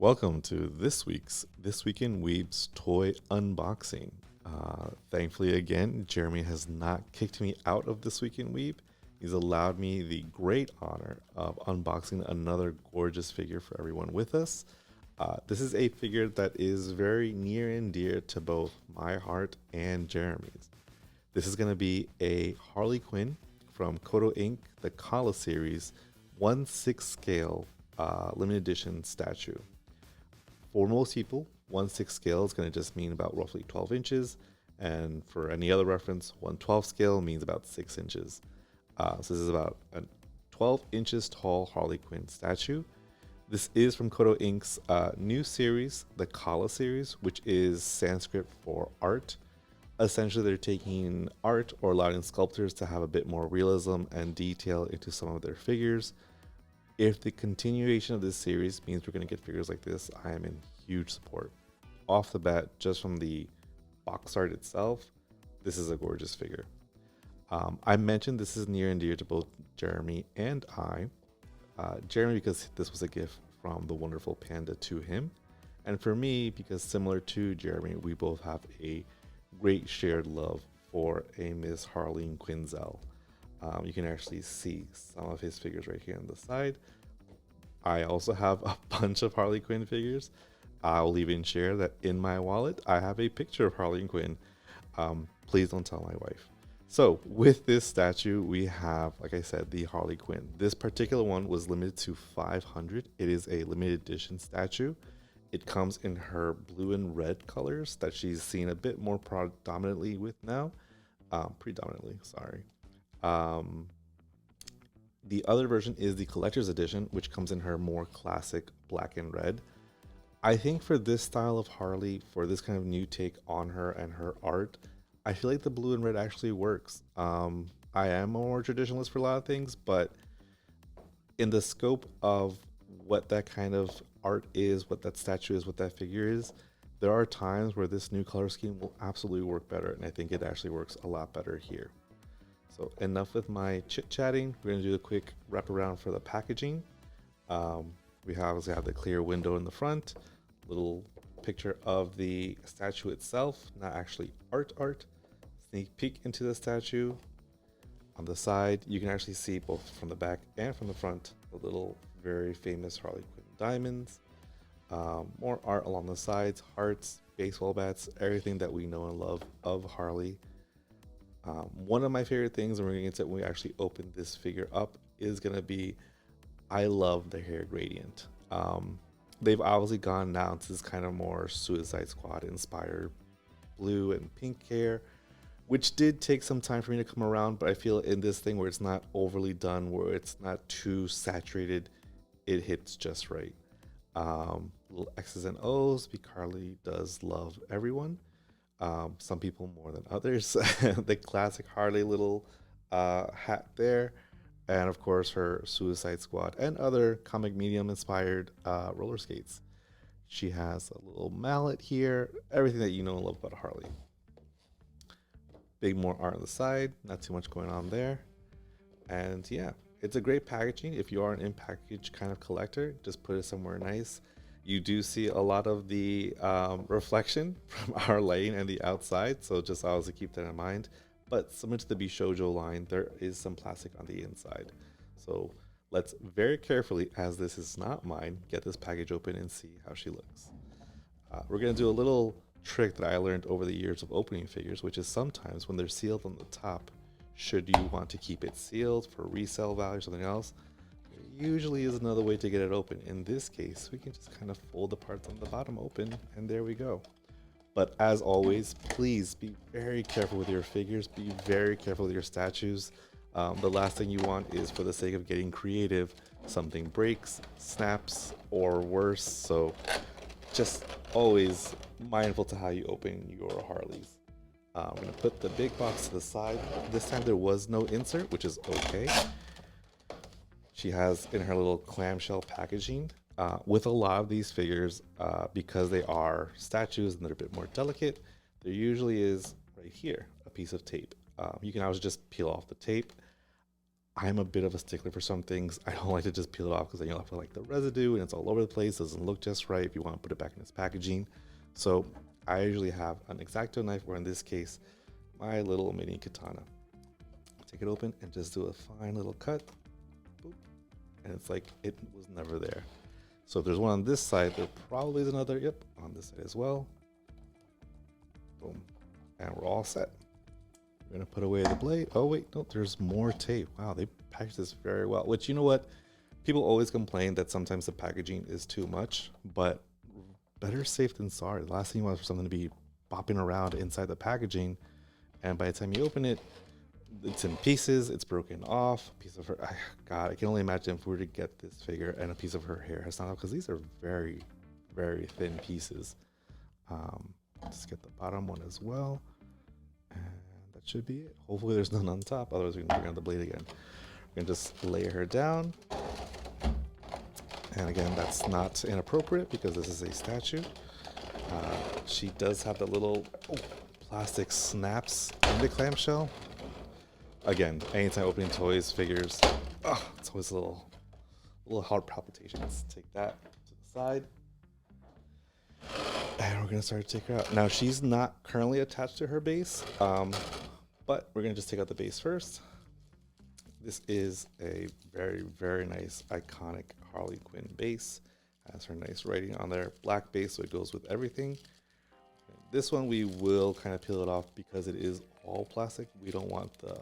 Welcome to this week's This Week in Weeb's toy unboxing. Thankfully, again, Jeremy has not kicked me out of This Week in Weeb. He's allowed me the great honor of unboxing another gorgeous figure for everyone with us. This is a figure that is very near and dear to both my heart and Jeremy's. This is going to be a Harley Quinn from Koto Inc., the Kala series, 1/6 scale limited edition statue. For most people, 1/6 scale is going to just mean about roughly 12 inches. And for any other reference, 1/12 scale means about 6 inches. So this is about a 12 inches tall Harley Quinn statue. This is from Koto Inc.'s new series, the Kala series, which is Sanskrit for art. Essentially, they're taking art or allowing sculptors to have a bit more realism and detail into some of their figures. If the continuation of this series means we're going to get figures like this, I am in huge support. Off the bat, just from the box art itself, this is a gorgeous figure. I mentioned this is near and dear to both Jeremy and I. Jeremy, because this was a gift from the wonderful panda to him. And for me, because similar to Jeremy, we both have a great shared love for a Miss Harley Quinzel. You can actually see some of his figures right here on the side. I also have a bunch of Harley Quinn figures. I'll even share that in my wallet, I have a picture of Harley Quinn. Please don't tell my wife. So with this statue, we have, like I said, the Harley Quinn. This particular one was limited to 500. It is a limited edition statue. It comes in her blue and red colors that she's seen a bit more predominantly with now. Sorry. The other version is the collector's edition, which comes in her more classic black and red. I think for this style of Harley, for this kind of new take on her and her art, I feel like the blue and red actually works. I am a more traditionalist for a lot of things, but in the scope of what that kind of art is, what that statue is, what that figure is, there are times where this new color scheme will absolutely work better, and I think it actually works a lot better here. So enough with my chit-chatting. We're going to do a quick wraparound for the packaging. We obviously have the clear window in the front, little picture of the statue itself, not actually art. Sneak peek into the statue. On the side, you can actually see both from the back and from the front, the little very famous Harley Quinn diamonds. More art along the sides, hearts, baseball bats, everything that we know and love of Harley. One of my favorite things, and we're going to get to when we actually open this figure up, is going to be, I love the hair gradient. They've obviously gone now to this kind of more Suicide Squad inspired blue and pink hair, which did take some time for me to come around, but I feel in this thing where it's not overly done, where it's not too saturated, it hits just right. Little X's and O's, because Harley does love everyone. Some people more than others. The classic Harley little hat there, and of course her Suicide Squad and other comic medium inspired roller skates. She has a little mallet here, everything that you know and love about Harley. Big more art on the side, not too much going on there. And yeah, it's a great packaging. If you are an in-package kind of collector, just put it somewhere nice. You do see a lot of the reflection from our lighting and the outside, so just always keep that in mind. But similar to the Bishojo line, there is some plastic on the inside. So let's very carefully, as this is not mine, get this package open and see how she looks. We're going to do a little trick that I learned over the years of opening figures, which is sometimes when they're sealed on the top, should you want to keep it sealed for resale value or something else, usually is another way to get it open. In this case, we can just kind of fold the parts on the bottom open, and there we go. But as always, please be very careful with your figures, be very careful with your statues. The last thing you want is, for the sake of getting creative, something breaks, snaps, or worse. So just always mindful to how you open your Harleys. I'm going to put the big box to the side. This time there was no insert, which is okay. She has in her little clamshell packaging. With a lot of these figures, because they are statues and they're a bit more delicate, there usually is right here a piece of tape. You can always just peel off the tape. I'm a bit of a stickler for some things. I don't like to just peel it off because then you'll have to like the residue and it's all over the place. Doesn't look just right if you want to put it back in its packaging. So I usually have an X-Acto knife, or in this case, my little mini katana. Take it open and just do a fine little cut. Boop. And it's like it was never there. So if there's one on this side, there probably is another, yep, on this side as well. Boom. And we're all set. We're gonna put away the blade. Oh wait, no, there's more tape. Wow, they packaged this very well. Which, you know what? People always complain that sometimes the packaging is too much, but better safe than sorry. The last thing you want is for something to be bopping around inside the packaging, and by the time you open it, it's in pieces, it's broken off. A piece of her, God, I can only imagine if we were to get this figure and a piece of her hair has not, because these are very, very thin pieces. Let's get the bottom one as well. And that should be it. Hopefully there's none on top, otherwise we can bring out the blade again. We're gonna just lay her down. And again, that's not inappropriate because this is a statue. She does have the little plastic snaps in the clamshell. Again, anytime opening toys, figures, it's always a little heart palpitations. Take that to the side. And we're gonna start to take her out. Now she's not currently attached to her base, but we're gonna just take out the base first. This is a very, very nice, iconic Harley Quinn base. Has her nice writing on there. Black base, so it goes with everything. This one we will kind of peel it off because it is all plastic. We don't want the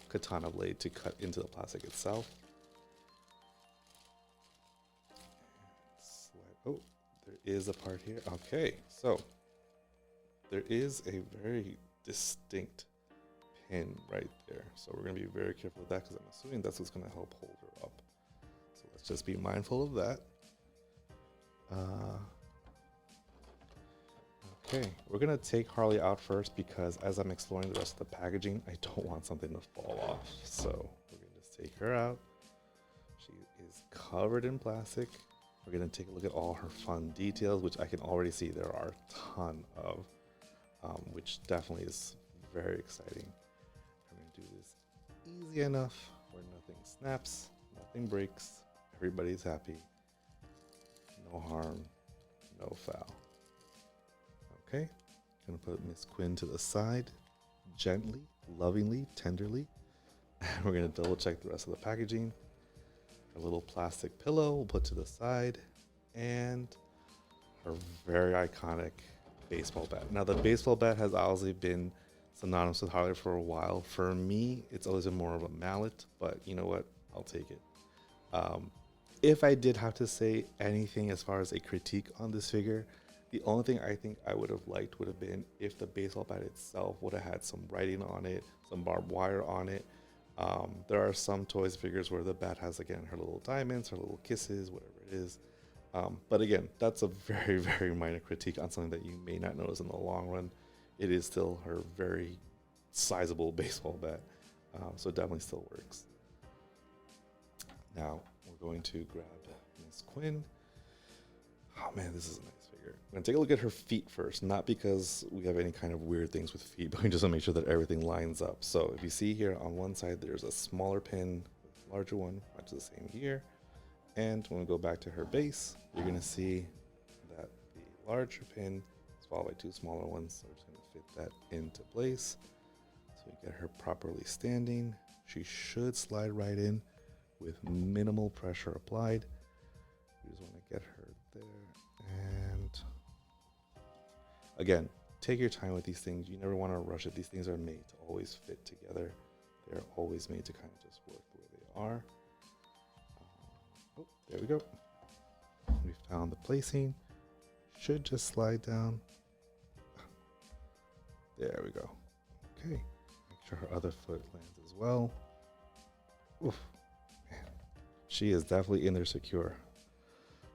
katana blade to cut into the plastic itself. Oh, there is a part here. Okay, so there is a very distinct pin right there. So we're going to be very careful with that because I'm assuming that's what's going to help hold her up. So let's just be mindful of that. Okay, we're going to take Harley out first because as I'm exploring the rest of the packaging, I don't want something to fall off. So we're going to just take her out. She is covered in plastic. We're going to take a look at all her fun details, which I can already see there are a ton of, which definitely is very exciting. I'm going to do this easy enough where nothing snaps, nothing breaks, everybody's happy, no harm, no foul. Okay, gonna put Miss Quinn to the side, gently, lovingly, tenderly. We're gonna double check the rest of the packaging. A little plastic pillow we'll put to the side, and her very iconic baseball bat. Now the baseball bat has obviously been synonymous with Harley for a while. For me, it's always been more of a mallet, but you know what? I'll take it. If I did have to say anything as far as a critique on this figure, the only thing I think I would have liked would have been if the baseball bat itself would have had some writing on it, some barbed wire on it. There are some toys figures where the bat has, again, her little diamonds, her little kisses, whatever it is. But again, that's a very, very minor critique on something that you may not notice in the long run. It is still her very sizable baseball bat. So it definitely still works. Now we're going to grab Miss Quinn. Oh man, this is a nice figure. I'm gonna take a look at her feet first, not because we have any kind of weird things with feet, but we just wanna make sure that everything lines up. So if you see here on one side, there's a smaller pin, a larger one, much the same here. And when we go back to her base, you're gonna see that the larger pin is followed by two smaller ones. So we're just gonna fit that into place. So we get her properly standing. She should slide right in with minimal pressure applied. We just wanna get her there. And again, take your time with these things. You never want to rush it. These things are made to always fit together. They're always made to kind of just work the way they are. Oh, there we go. We found the placing. Should just slide down. There we go. Okay. Make sure her other foot lands as well. Oof. Man. She is definitely in there secure.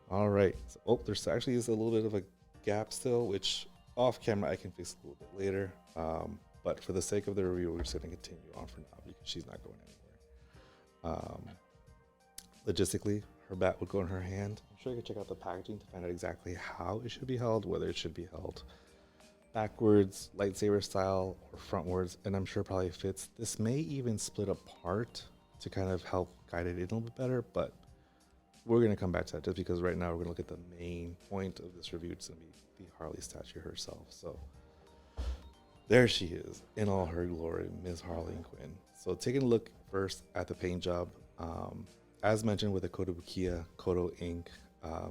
All right. So, there's actually is a little bit of a gap still, which off camera I can fix a little bit later. But for the sake of the review, we're just going to continue on for now because she's not going anywhere. Logistically, her bat would go in her hand. I'm sure you can check out the packaging to find out exactly how it should be held, whether it should be held backwards, lightsaber style, or frontwards, and I'm sure it probably fits. This may even split apart to kind of help guide it in a little bit better, but we're going to come back to that just because right now we're going to look at the main point of this review. It's going to be the Harley statue herself. So there she is in all her glory, Ms. Harley Quinn. So taking a look first at the paint job, as mentioned with the Koto Inc.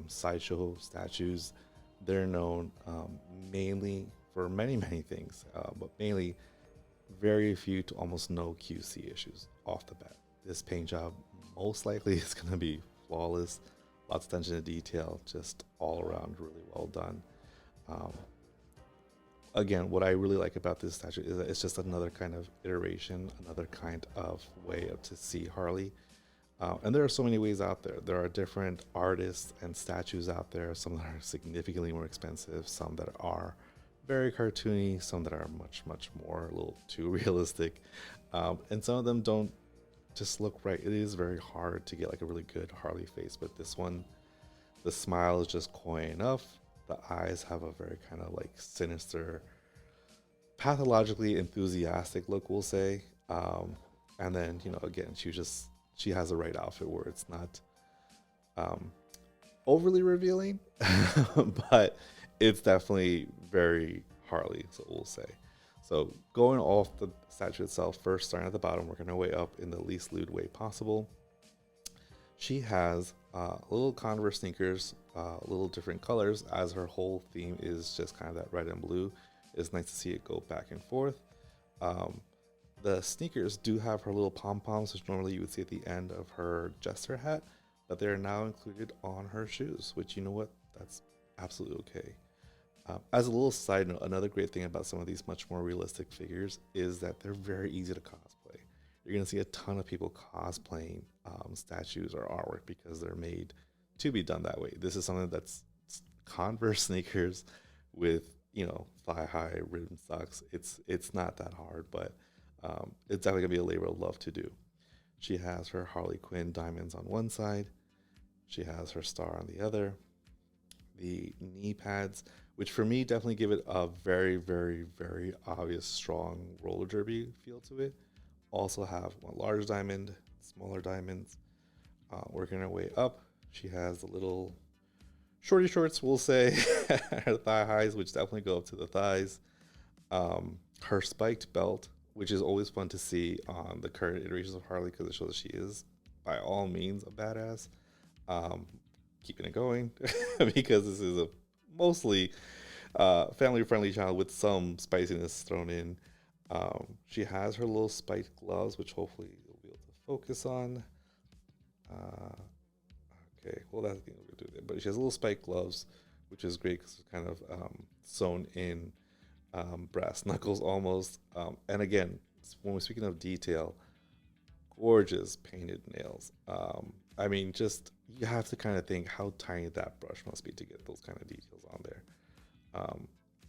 Sideshow statues, they're known mainly for many things, but mainly very few to almost no QC issues off the bat. This paint job most likely is going to be flawless, lots of attention to detail, just all around really well done. Um, Again, what I really like about this statue is that it's just another kind of iteration, another kind of way to see Harley. And there are so many ways out there. There are different artists and statues out there, some that are significantly more expensive, some that are very cartoony, some that are much more a little too realistic. And some of them don't just look right. It is very hard to get like a really good Harley face, but this one, the smile is just coy enough. The eyes have a very kind of like sinister, pathologically enthusiastic look, we'll say. And then, you know, again, she has the right outfit where it's not overly revealing, but it's definitely very Harley, so we'll say. So going off the statue itself, first starting at the bottom, working our way up in the least lewd way possible. She has little Converse sneakers, little different colors, as her whole theme is just kind of that red and blue. It's nice to see it go back and forth. The sneakers do have her little pom-poms, which normally you would see at the end of her jester hat, but they're now included on her shoes, which, you know what, that's absolutely okay. As a little side note, another great thing about some of these much more realistic figures is that they're very easy to cosplay. You're going to see a ton of people cosplaying statues or artwork because they're made to be done that way. This is something that's Converse sneakers with, you know, thigh-high rim socks. It's not that hard, but it's definitely going to be a labor of love to do. She has her Harley Quinn diamonds on one side. She has her star on the other. The knee pads, which for me definitely give it a very obvious strong roller derby feel to it, also have one large diamond, smaller diamonds. Working her way up, she has the little shorty shorts, we'll say, her thigh highs, which definitely go up to the thighs. Her spiked belt, which is always fun to see on the current iterations of Harley because it shows that she is, by all means, a badass. Keeping it going because this is a mostly family-friendly channel with some spiciness thrown in. She has her little spiked gloves, which hopefully you'll be able to focus on. Okay, well that's the thing we'll do there. But she has little spiked gloves, which is great because it's kind of sewn in brass knuckles almost. And again, when we're speaking of detail, gorgeous painted nails. I mean, just you have to kind of think how tiny that brush must be to get those kind of details on there.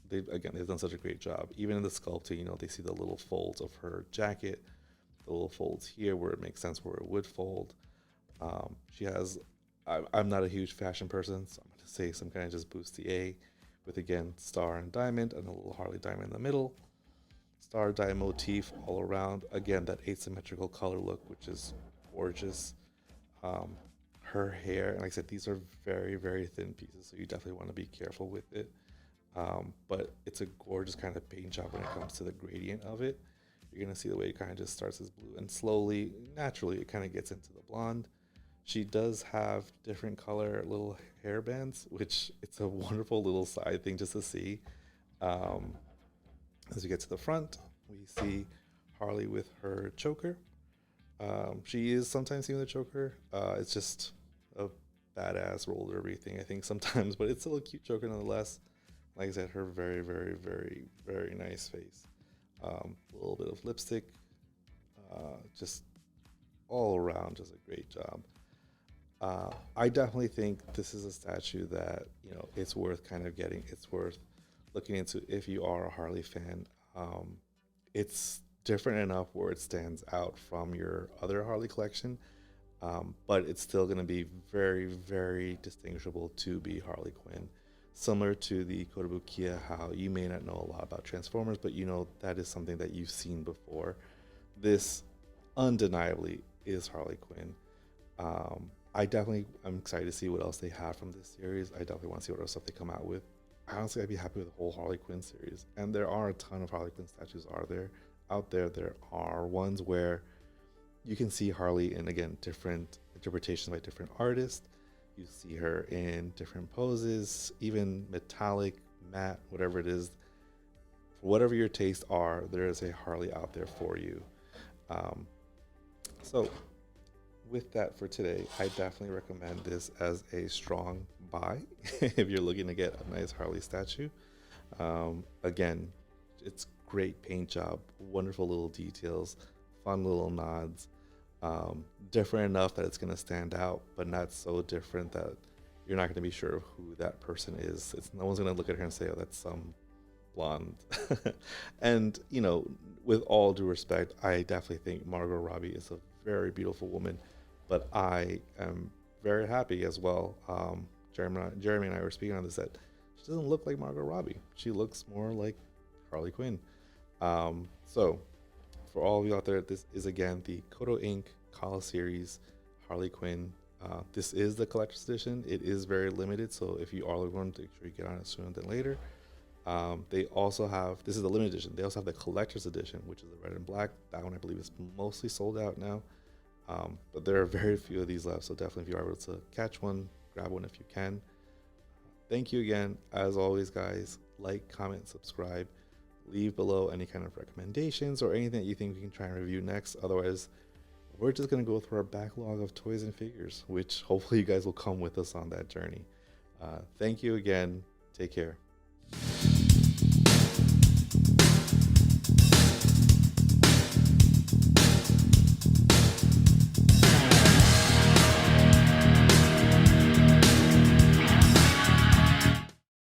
They've done such a great job. Even in the sculpting, you know, they see the little folds of her jacket, the little folds here where it makes sense where it would fold. She has, I'm not a huge fashion person, so I'm going to say some kind of just bustier with, again, star and diamond and a little Harley diamond in the middle. Star die motif all around. Again, that asymmetrical color look, which is gorgeous. Her hair, and like I said, these are very thin pieces, so you definitely want to be careful with it. But it's a gorgeous kind of paint job when it comes to the gradient of it. You're going to see the way it kind of just starts as blue and slowly, naturally, it kind of gets into the blonde. She does have different color little hair bands, which it's a wonderful little side thing just to see. As we get to the front, we see Harley with her choker. She is sometimes seen with a choker. It's just a badass roller derby thing, I think, sometimes, but it's still a cute choker nonetheless. Like I said, her very nice face. A little bit of lipstick. Just all around, just a great job. I definitely think this is a statue that, you know, it's worth kind of getting. It's worth looking into if you are a Harley fan. It's different enough where it stands out from your other Harley collection, but it's still going to be very distinguishable to be Harley Quinn. Similar to the Koto, how you may not know a lot about Transformers, but you know that is something that you've seen before. This undeniably is Harley Quinn. I definitely am excited to see what else they have from this series. I definitely want to see what other stuff they come out with. Honestly, I'd be happy with the whole Harley Quinn series. And there are a ton of Harley Quinn statues out there. There are ones where you can see Harley in, again, different interpretations by different artists. You see her in different poses, even metallic, matte, whatever it is. For whatever your tastes are, there is a Harley out there for you. So with that for today, I definitely recommend this as a strong buy if you're looking to get a nice Harley statue. Again, it's great paint job, wonderful little details, fun little nods, different enough that it's going to stand out, but not so different that you're not going to be sure of who that person is. No one's going to look at her and say, oh, that's some blonde. And, you know, with all due respect, I definitely think Margot Robbie is a very beautiful woman, but I am very happy as well. Jeremy and I were speaking on this, that she doesn't look like Margot Robbie. She looks more like Harley Quinn. So for all of you out there, this is again the Koto Inc. Kala series Harley Quinn. This is the collector's edition. It is very limited, so if you are going to make sure you get on it sooner than later. They also have, this is the limited edition. They also have the collector's edition, which is the red and black. That one I believe is mostly sold out now. But there are very few of these left, so definitely if you are able to catch one, grab one if you can. Thank you again. As always, guys, like, comment, subscribe. Leave below any kind of recommendations or anything that you think we can try and review next. Otherwise, we're just going to go through our backlog of toys and figures, which hopefully you guys will come with us on that journey. Thank you again. Take care.